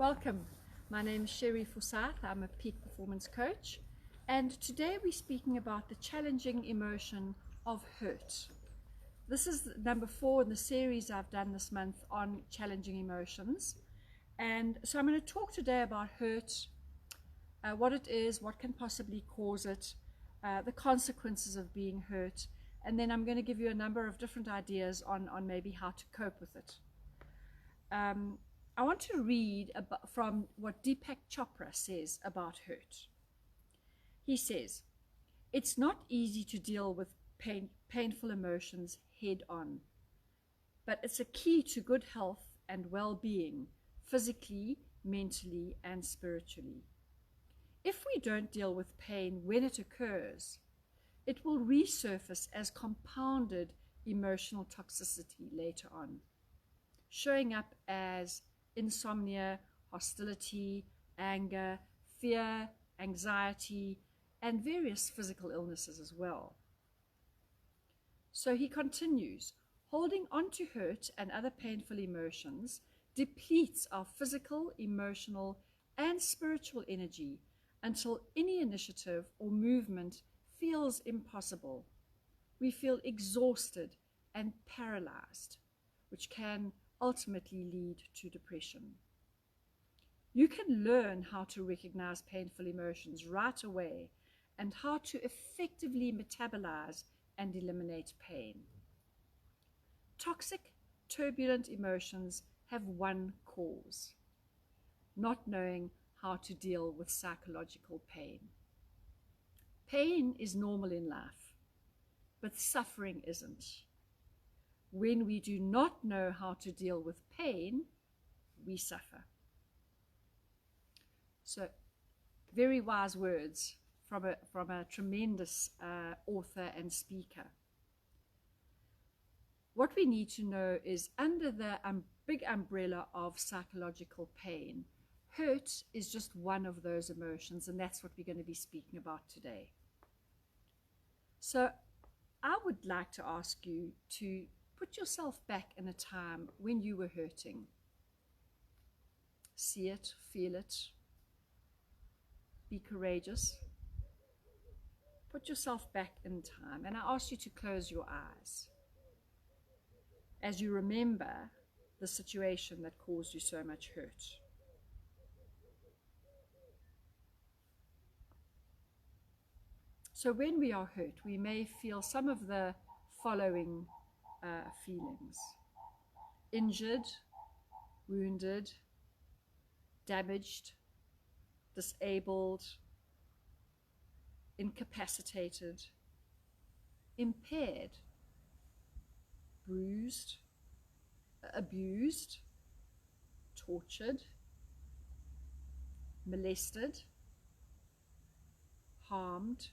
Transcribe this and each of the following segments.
Welcome. My name is Sherry Forsyth. I'm a peak performance coach, and today we're speaking about the challenging emotion of hurt. This is number 4 in the series I've done this month on challenging emotions, and so I'm going to talk today about hurt, what it is, what can possibly cause it, the consequences of being hurt, and then I'm going to give you a number of different ideas on maybe how to cope with it. I want to read from what Deepak Chopra says about hurt. He says, "It's not easy to deal with painful emotions head on, but it's a key to good health and well-being, physically, mentally, and spiritually. If we don't deal with pain when it occurs, it will resurface as compounded emotional toxicity later on, showing up as insomnia, hostility, anger, fear, anxiety, and various physical illnesses as well." So he continues, "Holding on to hurt and other painful emotions depletes our physical, emotional, and spiritual energy until any initiative or movement feels impossible. We feel exhausted and paralyzed, which can ultimately lead to depression. You can learn how to recognize painful emotions right away and how to effectively metabolize and eliminate pain. Toxic, turbulent emotions have one cause: not knowing how to deal with psychological pain. Pain is normal in life, but suffering isn't. When we do not know how to deal with pain, we suffer." So, very wise words from a tremendous author and speaker. What we need to know is, under the big umbrella of psychological pain, hurt is just one of those emotions, and that's what we're going to be speaking about today. So I would like to ask you to put yourself back in a time when you were hurting. See it, feel it, be courageous. Put yourself back in time, and I ask you to close your eyes as you remember the situation that caused you so much hurt. So when we are hurt, we may feel some of the following feelings: injured, wounded, damaged, disabled, incapacitated, impaired, bruised, abused, tortured, molested, harmed,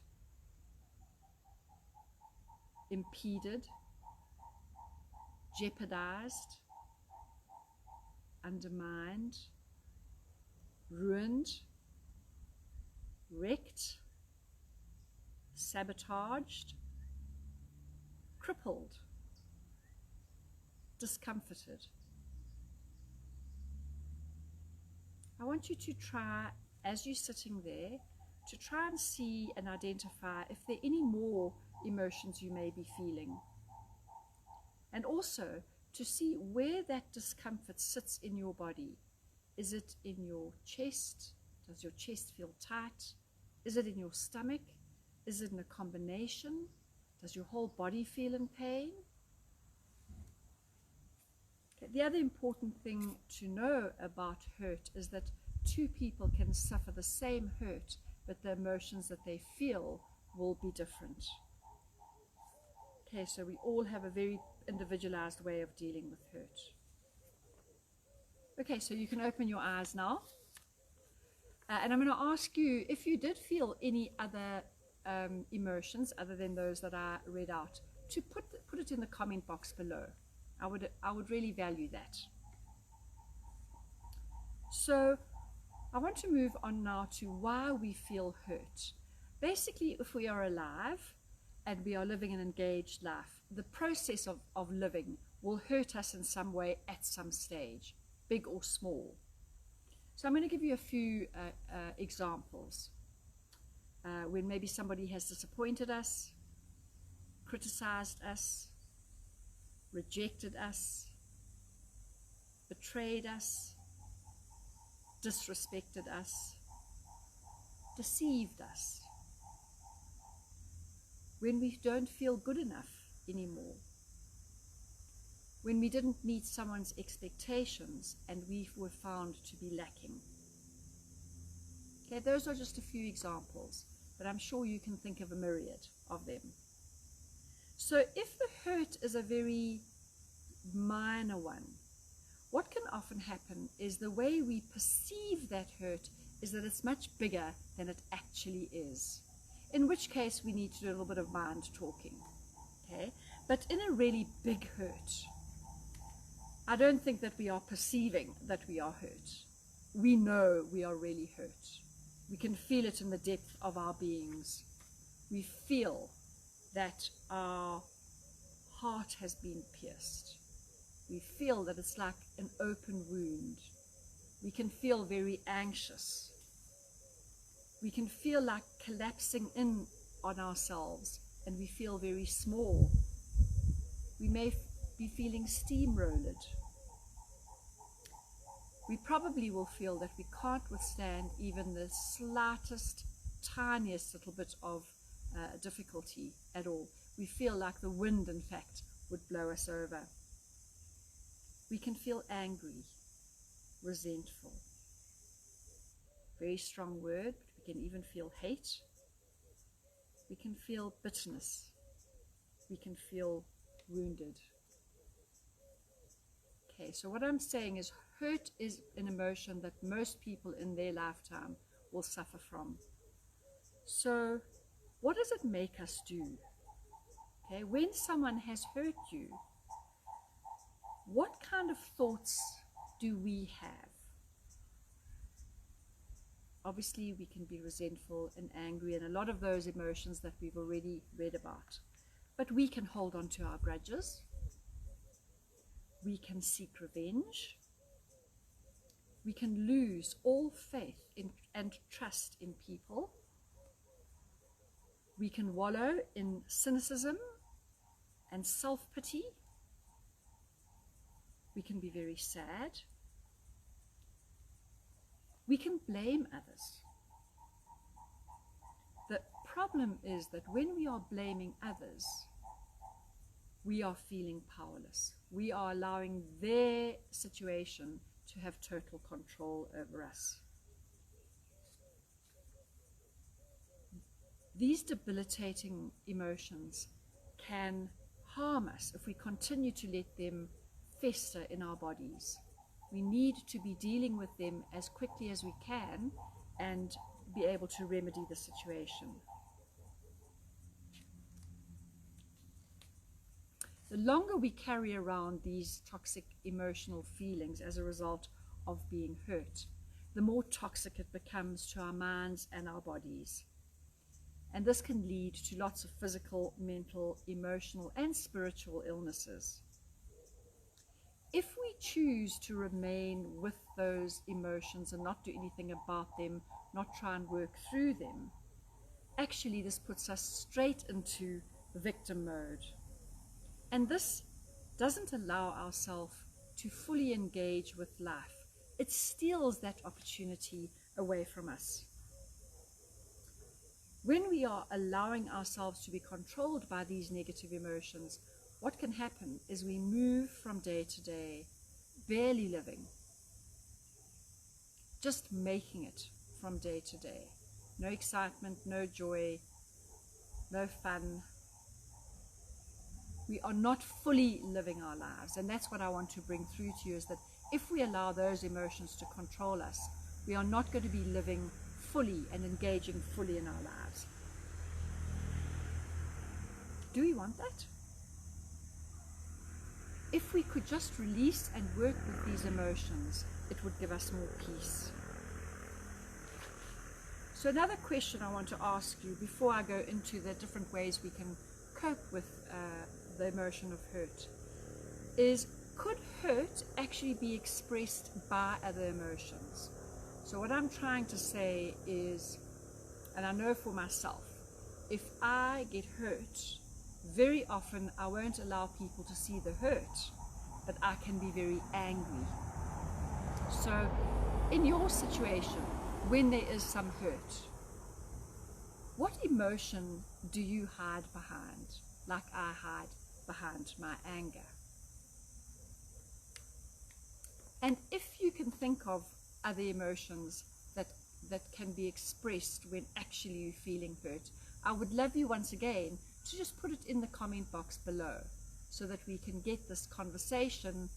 impeded, jeopardized, undermined, ruined, wrecked, sabotaged, crippled, discomforted. I want you to try, as you're sitting there, to try and see and identify if there are any more emotions you may be feeling, and also to see where that discomfort sits in your body. Is it in your chest? Does your chest feel tight? Is it in your stomach? Is it in a combination? Does your whole body feel in pain? Okay. The other important thing to know about hurt is that two people can suffer the same hurt, but the emotions that they feel will be different. Okay, so we all have a very individualized way of dealing with hurt. Okay, so you can open your eyes now. And I'm going to ask you, if you did feel any other emotions other than those that I read out, to put it in the comment box below. I would really value that. So I want to move on now to why we feel hurt. Basically, if we are alive and we are living an engaged life, the process of living will hurt us in some way at some stage, big or small. So I'm going to give you a few examples. When maybe somebody has disappointed us, criticized us, rejected us, betrayed us, disrespected us, deceived us. When we don't feel good enough anymore. When we didn't meet someone's expectations and we were found to be lacking. Okay, those are just a few examples, but I'm sure you can think of a myriad of them. So if the hurt is a very minor one, what can often happen is the way we perceive that hurt is that it's much bigger than it actually is. In which case we need to do a little bit of mind talking. Okay? But in a really big hurt, I don't think that we are perceiving that we are hurt. We know we are really hurt. We can feel it in the depth of our beings. We feel that our heart has been pierced. We feel that it's like an open wound. We can feel very anxious. We can feel like collapsing in on ourselves, and we feel very small. We may be feeling steamrolled. We probably will feel that we can't withstand even the slightest, tiniest little bit of difficulty at all. We feel like the wind, in fact, would blow us over. We can feel angry, resentful. Very strong word, but we can even feel hate. We can feel bitterness. We can feel wounded. Okay, so what I'm saying is hurt is an emotion that most people in their lifetime will suffer from. So what does it make us do? Okay, when someone has hurt you, what kind of thoughts do we have? Obviously, we can be resentful and angry and a lot of those emotions that we've already read about. But we can hold on to our grudges. We can seek revenge. We can lose all faith in and trust in people. We can wallow in cynicism and self-pity. We can be very sad. We can blame others. The problem is that when we are blaming others, we are feeling powerless. We are allowing their situation to have total control over us. These debilitating emotions can harm us if we continue to let them fester in our bodies. We need to be dealing with them as quickly as we can and be able to remedy the situation. The longer we carry around these toxic emotional feelings as a result of being hurt, the more toxic it becomes to our minds and our bodies. And this can lead to lots of physical, mental, emotional, and spiritual illnesses. If we choose to remain with those emotions and not do anything about them, not try and work through them, actually this puts us straight into victim mode. And this doesn't allow ourselves to fully engage with life. It steals that opportunity away from us. When we are allowing ourselves to be controlled by these negative emotions, what can happen is we move from day to day, barely living, just making it from day to day. No excitement, no joy, no fun. We are not fully living our lives, and that's what I want to bring through to you, is that if we allow those emotions to control us, we are not going to be living fully and engaging fully in our lives. Do we want that? If we could just release and work with these emotions, it would give us more peace. So another question I want to ask you before I go into the different ways we can cope with the emotion of hurt is, could hurt actually be expressed by other emotions? So what I'm trying to say is, and I know for myself, if I get hurt, very often I won't allow people to see the hurt, but I can be very angry. So in your situation, when there is some hurt, what emotion do you hide behind, like I hide behind my anger? And if you can think of other emotions that can be expressed when actually you're feeling hurt, I would love you once again to just put it in the comment box below so that we can get this conversation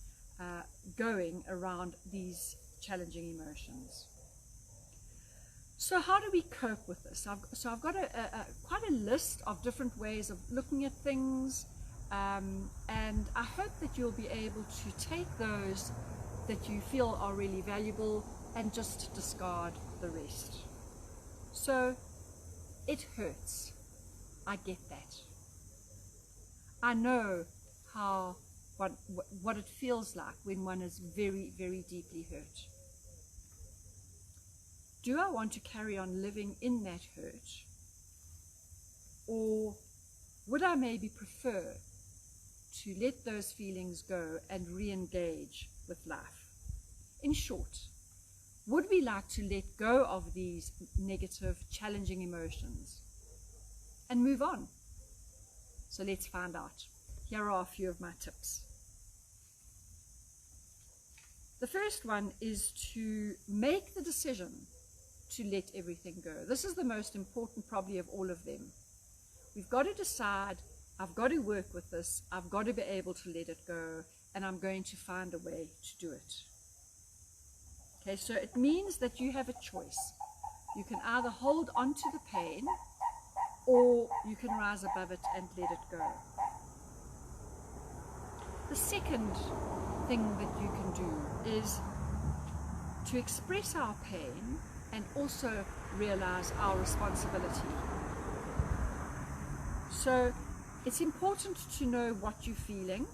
going around these challenging emotions. So how do we cope with this? I've got quite a list of different ways of looking at things, and I hope that you'll be able to take those that you feel are really valuable and just discard the rest. So it hurts. I get that. I know what it feels like when one is very, very deeply hurt. Do I want to carry on living in that hurt? Or would I maybe prefer to let those feelings go and re-engage with life? In short, would we like to let go of these negative, challenging emotions and move on? So let's find out. Here are a few of my tips. The first one is to make the decision to let everything go. This is the most important probably of all of them. We've got to decide, I've got to work with this, I've got to be able to let it go, and I'm going to find a way to do it. Okay, so it means that you have a choice. You can either hold on to the pain or you can rise above it and let it go. The second thing that you can do is to express our pain and also realize our responsibility. So it's important to know what you're feeling.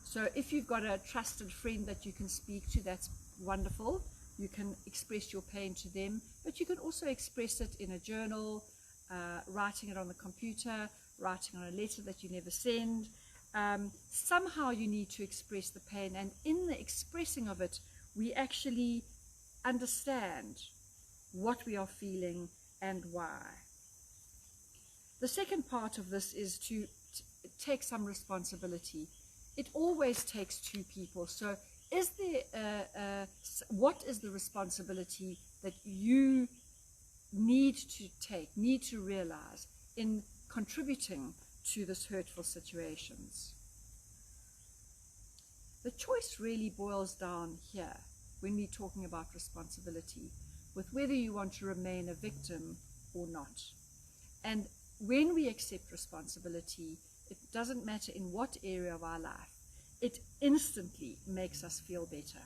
So if you've got a trusted friend that you can speak to, that's wonderful. You can express your pain to them, but you can also express it in a journal, writing it on the computer, writing on a letter that you never send. Somehow you need to express the pain, and in the expressing of it, we actually understand what we are feeling and why. The second part of this is to take some responsibility. It always takes two people. So is there what is the responsibility that you need to take, need to realize in contributing to this hurtful situations? The choice really boils down here when we're talking about responsibility, with whether you want to remain a victim or not. And when we accept responsibility, it doesn't matter in what area of our life, it instantly makes us feel better.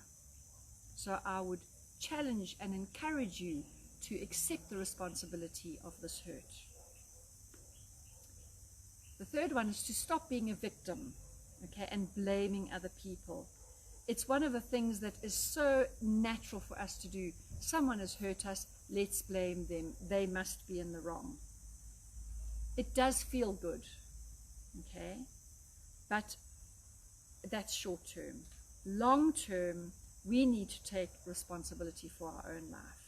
So I would challenge and encourage you to accept the responsibility of this hurt. The third one is to stop being a victim, okay, and blaming other people. It's one of the things that is so natural for us to do. Someone has hurt us, let's blame them. They must be in the wrong. It does feel good, okay, but that's short term. Long term, we need to take responsibility for our own life.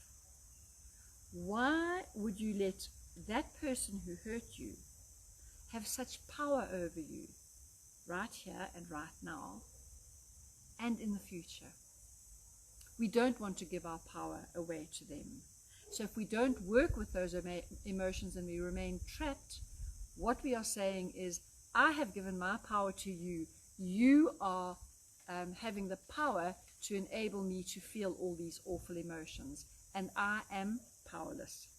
Why would you let that person who hurt you have such power over you right here and right now and in the future? We don't want to give our power away to them. So if we don't work with those emotions and we remain trapped, what we are saying is, I have given my power to you. You are having the power to enable me to feel all these awful emotions, and I am powerless.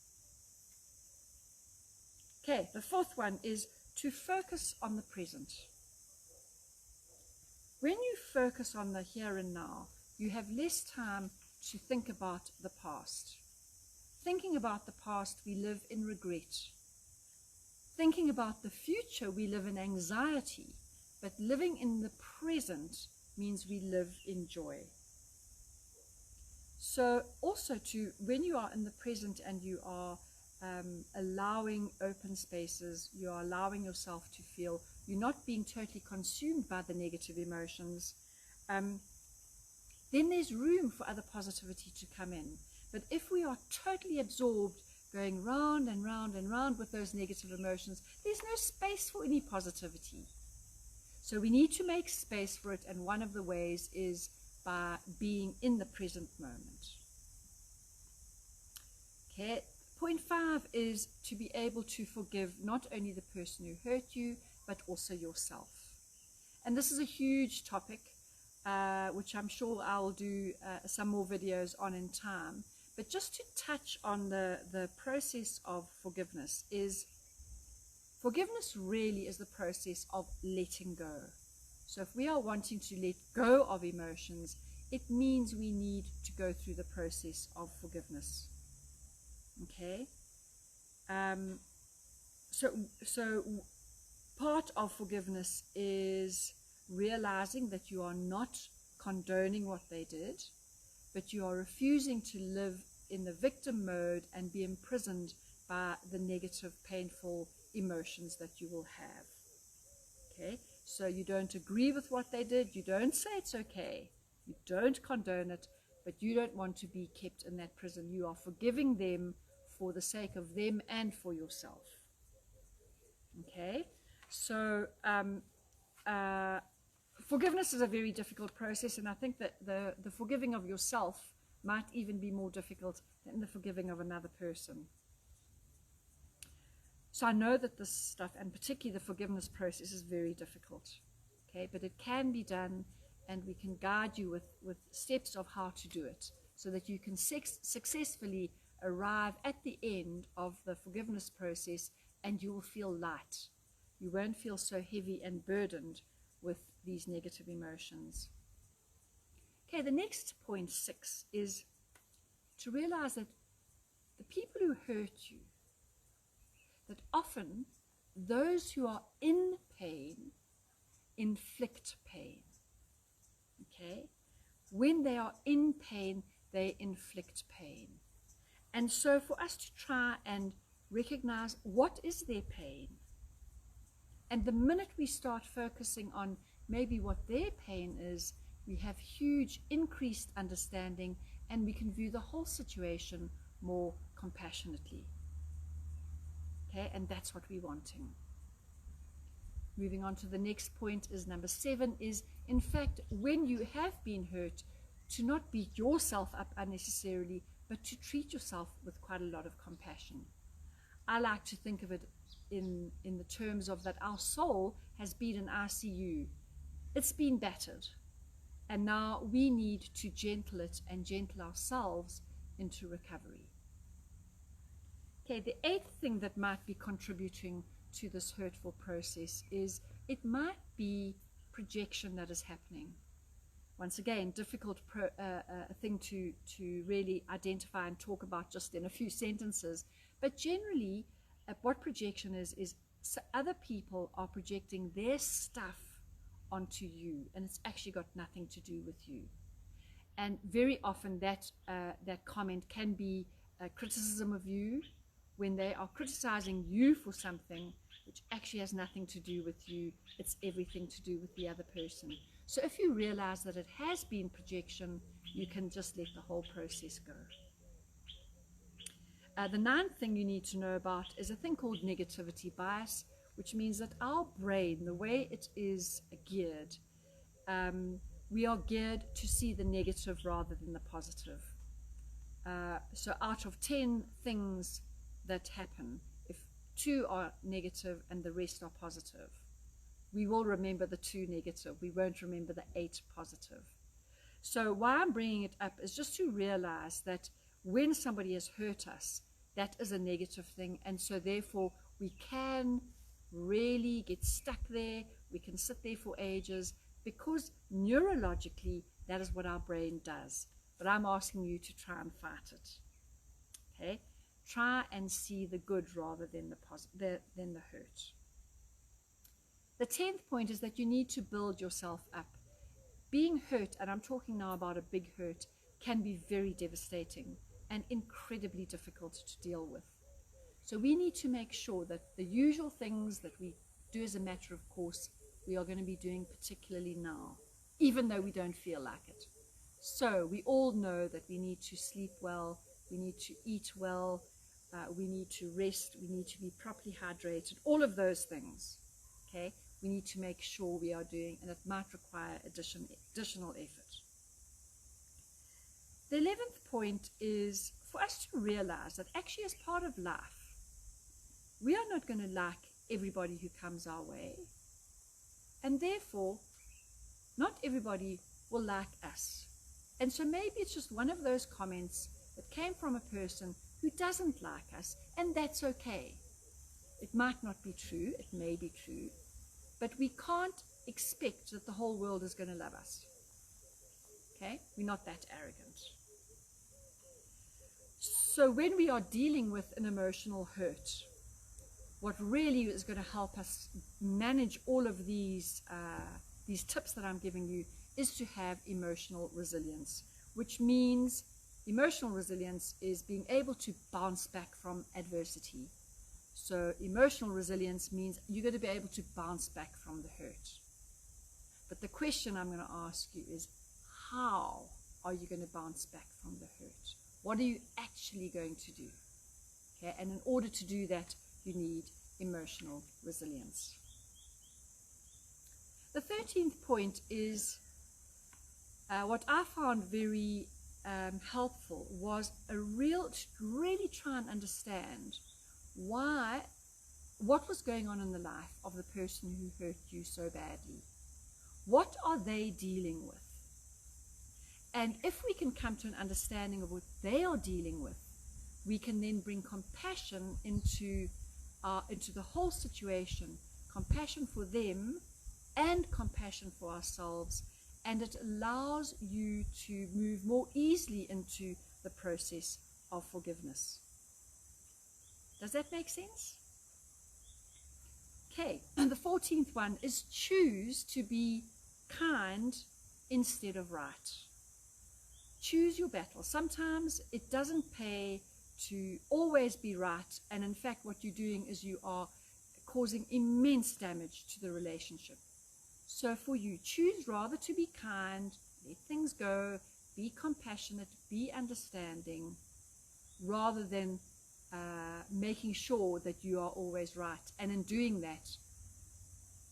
Okay, the fourth one is to focus on the present. When you focus on the here and now, you have less time to think about the past. Thinking about the past, we live in regret. Thinking about the future, we live in anxiety. But living in the present means we live in joy. So also to, when you are in the present and you are allowing open spaces, you are allowing yourself to feel, you're not being totally consumed by the negative emotions, then there's room for other positivity to come in. But if we are totally absorbed, going round and round and round with those negative emotions, there's no space for any positivity. So we need to make space for it, and one of the ways is by being in the present moment. Okay, point 5 is to be able to forgive not only the person who hurt you, but also yourself. And this is a huge topic, which I'm sure I'll do some more videos on in time. But just to touch on the process of forgiveness is, forgiveness really is the process of letting go. So if we are wanting to let go of emotions, it means we need to go through the process of forgiveness. Okay? So part of forgiveness is realizing that you are not condoning what they did, but you are refusing to live in the victim mode and be imprisoned by the negative, painful emotions that you will have. Okay? So you don't agree with what they did, you don't say it's okay, you don't condone it, but you don't want to be kept in that prison. You are forgiving them for the sake of them and for yourself. Okay? So forgiveness is a very difficult process, and I think that the forgiving of yourself might even be more difficult than the forgiving of another person. So I know that this stuff, and particularly the forgiveness process, is very difficult. Okay, but it can be done, and we can guide you with steps of how to do it, so that you can successfully arrive at the end of the forgiveness process, and you will feel light. You won't feel so heavy and burdened with these negative emotions. Okay, the next point 6 is to realize that the people who hurt you, that often those who are in pain inflict pain. Okay? When they are in pain, they inflict pain. And so for us to try and recognize what is their pain, and the minute we start focusing on maybe what their pain is, we have huge increased understanding, and we can view the whole situation more compassionately. Okay, and that's what we're wanting. Moving on to the next point is number 7, is in fact, when you have been hurt, to not beat yourself up unnecessarily, but to treat yourself with quite a lot of compassion. I like to think of it in the terms of that our soul has been in ICU. It's been battered, and now we need to gentle it and gentle ourselves into recovery. Okay, the 8th thing that might be contributing to this hurtful process is it might be projection that is happening. Once again, difficult thing to really identify and talk about just in a few sentences, but generally what projection is other people are projecting their stuff onto you, and it's actually got nothing to do with you. And very often that comment can be a criticism of you, when they are criticizing you for something which actually has nothing to do with you. It's everything to do with the other person. So if you realize that it has been projection, you can just let the whole process go. The 9th thing you need to know about is a thing called negativity bias, which means that our brain, the way it is geared, we are geared to see the negative rather than the positive. So out of 10 things that happen, if 2 are negative and the rest are positive, we will remember the 2 negative. We won't remember the 8 positive. So why I'm bringing it up is just to realize that when somebody has hurt us, that is a negative thing, and so therefore we can really get stuck there. We can sit there for ages, because neurologically that is what our brain does. But I'm asking you to try and fight it. Okay? Try and see the good rather than the hurt. The 10th point is that you need to build yourself up. Being hurt, and I'm talking now about a big hurt, can be very devastating and incredibly difficult to deal with. So we need to make sure that the usual things that we do as a matter of course, we are going to be doing particularly now, even though we don't feel like it. So we all know that we need to sleep well, we need to eat well, we need to rest, we need to be properly hydrated, all of those things. Okay, we need to make sure we are doing, and it might require additional effort. The 11th point is for us to realize that actually as part of life, we are not going to like everybody who comes our way. And therefore, not everybody will like us. And so maybe it's just one of those comments that came from a person who doesn't like us, and that's okay. It might not be true, it may be true, but we can't expect that the whole world is going to love us. Okay? We're not that arrogant. So when we are dealing with an emotional hurt, what really is going to help us manage all of these tips that I'm giving you is to have emotional resilience, which means emotional resilience is being able to bounce back from adversity. So emotional resilience means you're going to be able to bounce back from the hurt. But the question I'm going to ask you is, how are you going to bounce back from the hurt? What are you actually going to do? Okay, and in order to do that, you need emotional resilience. The 13th point is what I found very helpful was to really try and understand what was going on in the life of the person who hurt you so badly. What are they dealing with? And if we can come to an understanding of what they are dealing with, we can then bring compassion into the whole situation, compassion for them and compassion for ourselves, and it allows you to move more easily into the process of forgiveness. Does that make sense? Okay, and the 14th one is choose to be kind instead of right. Choose your battle. Sometimes it doesn't pay to always be right, and in fact what you're doing is you are causing immense damage to the relationship. So for you, choose rather to be kind, let things go, be compassionate, be understanding, rather than making sure that you are always right, and in doing that,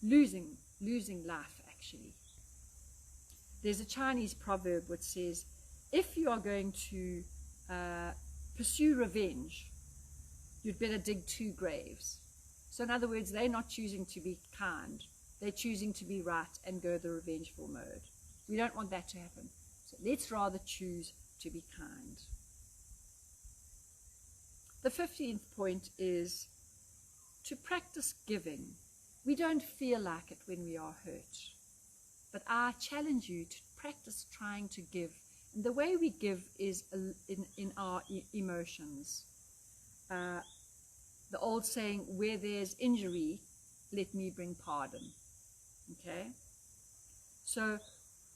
losing life actually. There's a Chinese proverb which says, if you are going to pursue revenge, you'd better dig 2 graves. So in other words, they're not choosing to be kind, they're choosing to be right and go the revengeful mode. We don't want that to happen. So let's rather choose to be kind. The 15th point is to practice giving. We don't feel like it when we are hurt, but I challenge you to practice trying to give. And the way we give is in our emotions. The old saying, where there's injury, let me bring pardon. Okay? So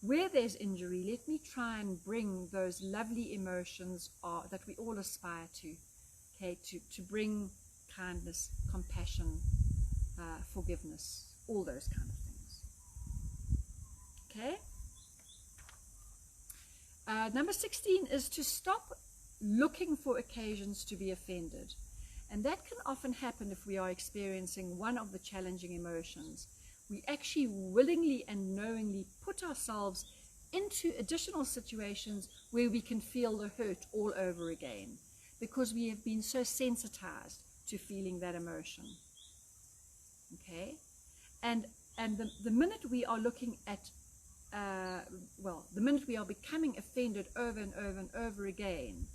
where there's injury, let me try and bring those lovely emotions that we all aspire to. Okay, to bring kindness, compassion, forgiveness, all those kind of things. Okay? Number 16 is to stop looking for occasions to be offended. And that can often happen if we are experiencing one of the challenging emotions. We actually willingly and knowingly put ourselves into additional situations where we can feel the hurt all over again, because we have been so sensitized to feeling that emotion. Okay? And the minute we are looking at the minute we are becoming offended over and over and over again,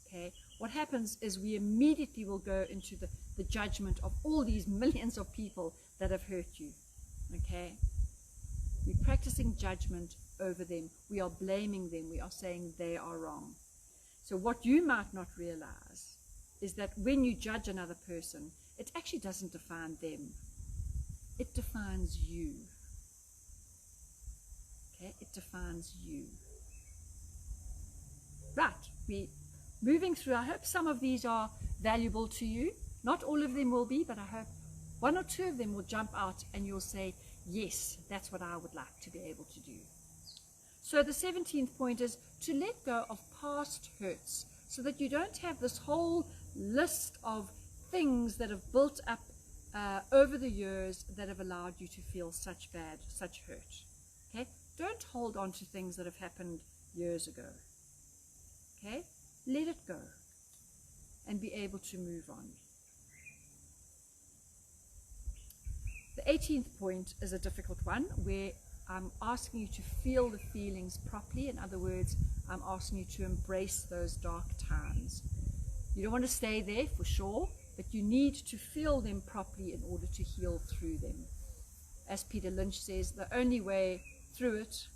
okay, what happens is we immediately will go into the judgment of all these millions of people that have hurt you. Okay? We're practicing judgment over them. We are blaming them. We are saying they are wrong. So what you might not realize is that when you judge another person, it actually doesn't define them. It defines you. Okay? It defines you. Right, we moving through. I hope some of these are valuable to you. Not all of them will be, but I hope one or two of them will jump out and you'll say, yes, that's what I would like to be able to do. So the 17th point is to let go of past hurts so that you don't have this whole list of things that have built up over the years that have allowed you to feel such hurt. Okay? Don't hold on to things that have happened years ago. Okay? Let it go and be able to move on. The 18th point is a difficult one where I'm asking you to feel the feelings properly. In other words, I'm asking you to embrace those dark times. You don't want to stay there for sure, but you need to feel them properly in order to heal through them. As Peter Lynch says, the only way through it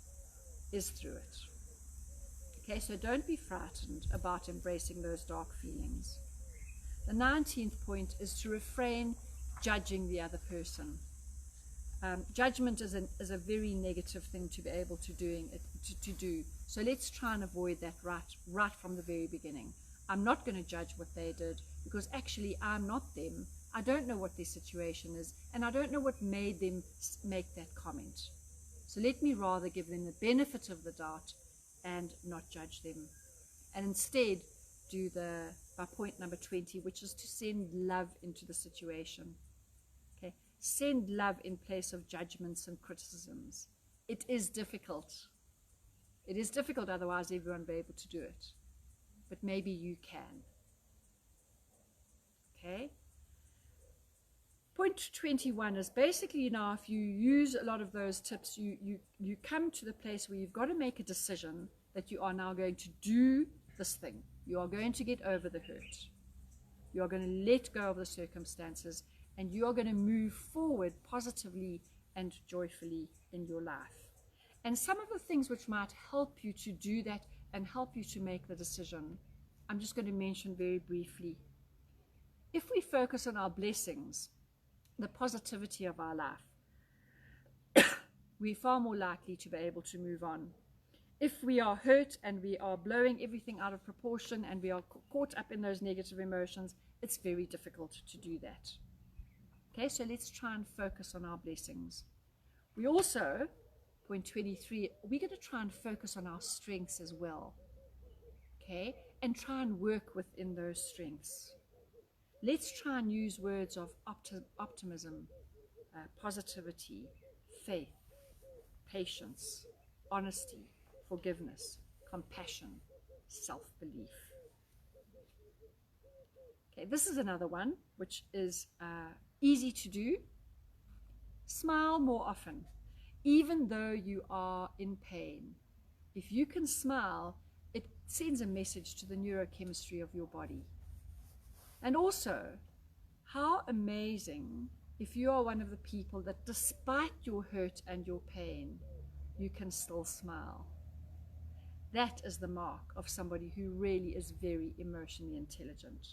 is through it. Okay, so don't be frightened about embracing those dark feelings. The 19th point is to refrain judging the other person. Judgment is a very negative thing to be able to do. So let's try and avoid that right from the very beginning. I'm not going to judge what they did because actually I'm not them. I don't know what their situation is and I don't know what made them make that comment. So let me rather give them the benefit of the doubt and not judge them. And instead do by point number 20, which is to send love into the situation. Okay? Send love in place of judgments and criticisms. It is difficult. It is difficult, otherwise everyone will be able to do it. But maybe you can. Okay? Point 21 is basically now if you use a lot of those tips, you come to the place where you've got to make a decision that you are now going to do this thing. You are going to get over the hurt. You are going to let go of the circumstances and you are going to move forward positively and joyfully in your life. And some of the things which might help you to do that and help you to make the decision, I'm just going to mention very briefly. If we focus on our blessings, the positivity of our life, we're far more likely to be able to move on. If we are hurt and we are blowing everything out of proportion and we are caught up in those negative emotions, it's very difficult to do that. Okay, so let's try and focus on our blessings. We also, point 23, we're going to try and focus on our strengths as well. Okay, and try and work within those strengths. Let's try and use words of optimism, positivity, faith, patience, honesty, forgiveness, compassion, self-belief. Okay, this is another one which is easy to do. Smile more often, even though you are in pain. If you can smile, it sends a message to the neurochemistry of your body. And also, how amazing if you are one of the people that despite your hurt and your pain, you can still smile. That is the mark of somebody who really is very emotionally intelligent.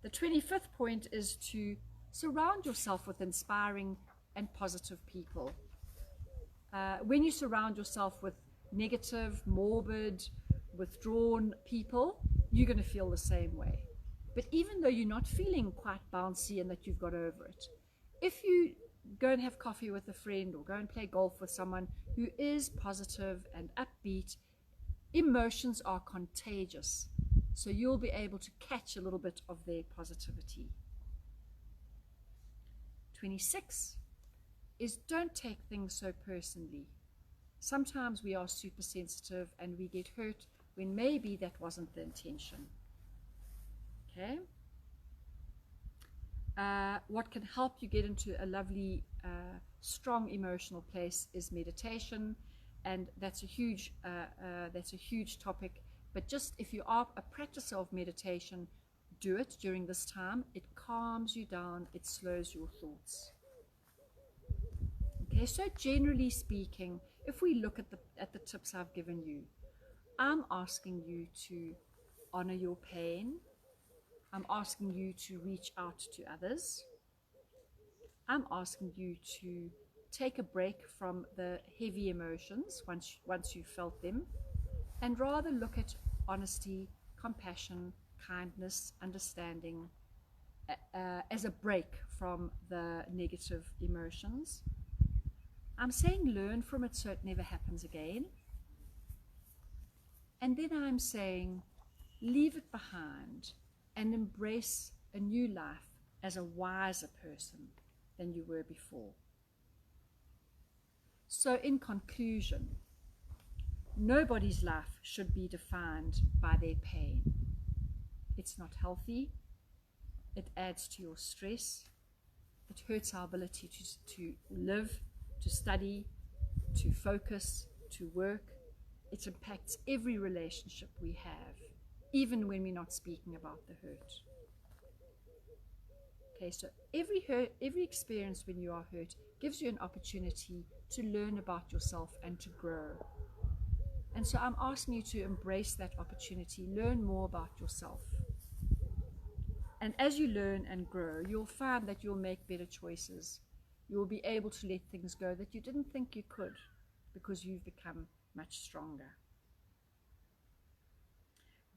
The 25th point is to surround yourself with inspiring and positive people. When you surround yourself with negative, morbid, withdrawn people, you're going to feel the same way. But even though you're not feeling quite bouncy and that you've got over it, if you go and have coffee with a friend or go and play golf with someone who is positive and upbeat, emotions are contagious. So you'll be able to catch a little bit of their positivity. 26 is don't take things so personally. Sometimes we are super sensitive and we get hurt when maybe that wasn't the intention. Okay? What can help you get into a lovely, strong emotional place is meditation, and that's a huge topic. But just if you are a practicer of meditation, do it during this time. It calms you down. It slows your thoughts. Okay, so generally speaking, if we look at the tips I've given you, I'm asking you to honor your pain. I'm asking you to reach out to others. I'm asking you to take a break from the heavy emotions once you've felt them. and rather look at honesty, compassion, kindness, understanding as a break from the negative emotions. I'm saying learn from it so it never happens again. And then I'm saying leave it behind and embrace a new life as a wiser person than you were before. So in conclusion, nobody's life should be defined by their pain. It's not healthy. It adds to your stress. It hurts our ability to live, to study, to focus, to work. It impacts every relationship we have, even when we're not speaking about the hurt. Okay, so every experience when you are hurt gives you an opportunity to learn about yourself and to grow. And so I'm asking you to embrace that opportunity, learn more about yourself. And as you learn and grow, you'll find that you'll make better choices. You'll be able to let things go that you didn't think you could, because you've become much stronger.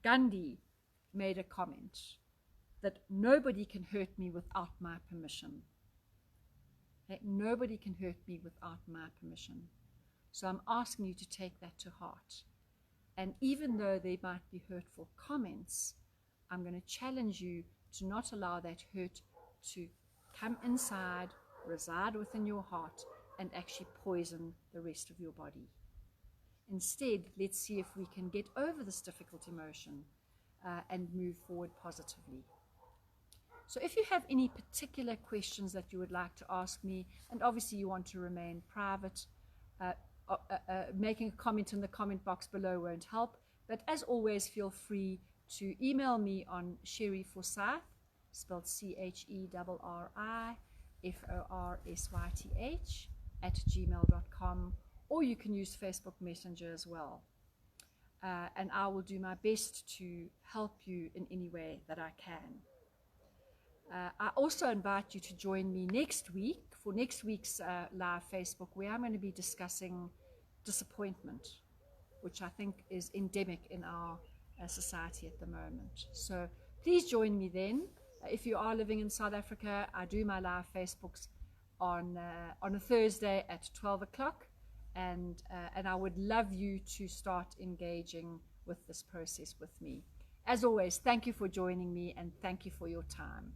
Gandhi made a comment that nobody can hurt me without my permission. Okay? Nobody can hurt me without my permission. So I'm asking you to take that to heart. And even though there might be hurtful comments, I'm going to challenge you to not allow that hurt to come inside, reside within your heart, and actually poison the rest of your body. Instead, let's see if we can get over this difficult emotion and move forward positively. So if you have any particular questions that you would like to ask me, and obviously you want to remain private, making a comment in the comment box below won't help. But as always, feel free to email me on Sherry Forsyth, spelled CHERRIFORSYTH @gmail.com, or you can use Facebook Messenger as well. And I will do my best to help you in any way that I can. I also invite you to join me next week for next week's live Facebook, where I'm going to be discussing disappointment, which I think is endemic in our society at the moment. So please join me then. If you are living in South Africa, I do my live Facebooks on a Thursday at 12 o'clock, and I would love you to start engaging with this process with me. As always, thank you for joining me, and thank you for your time.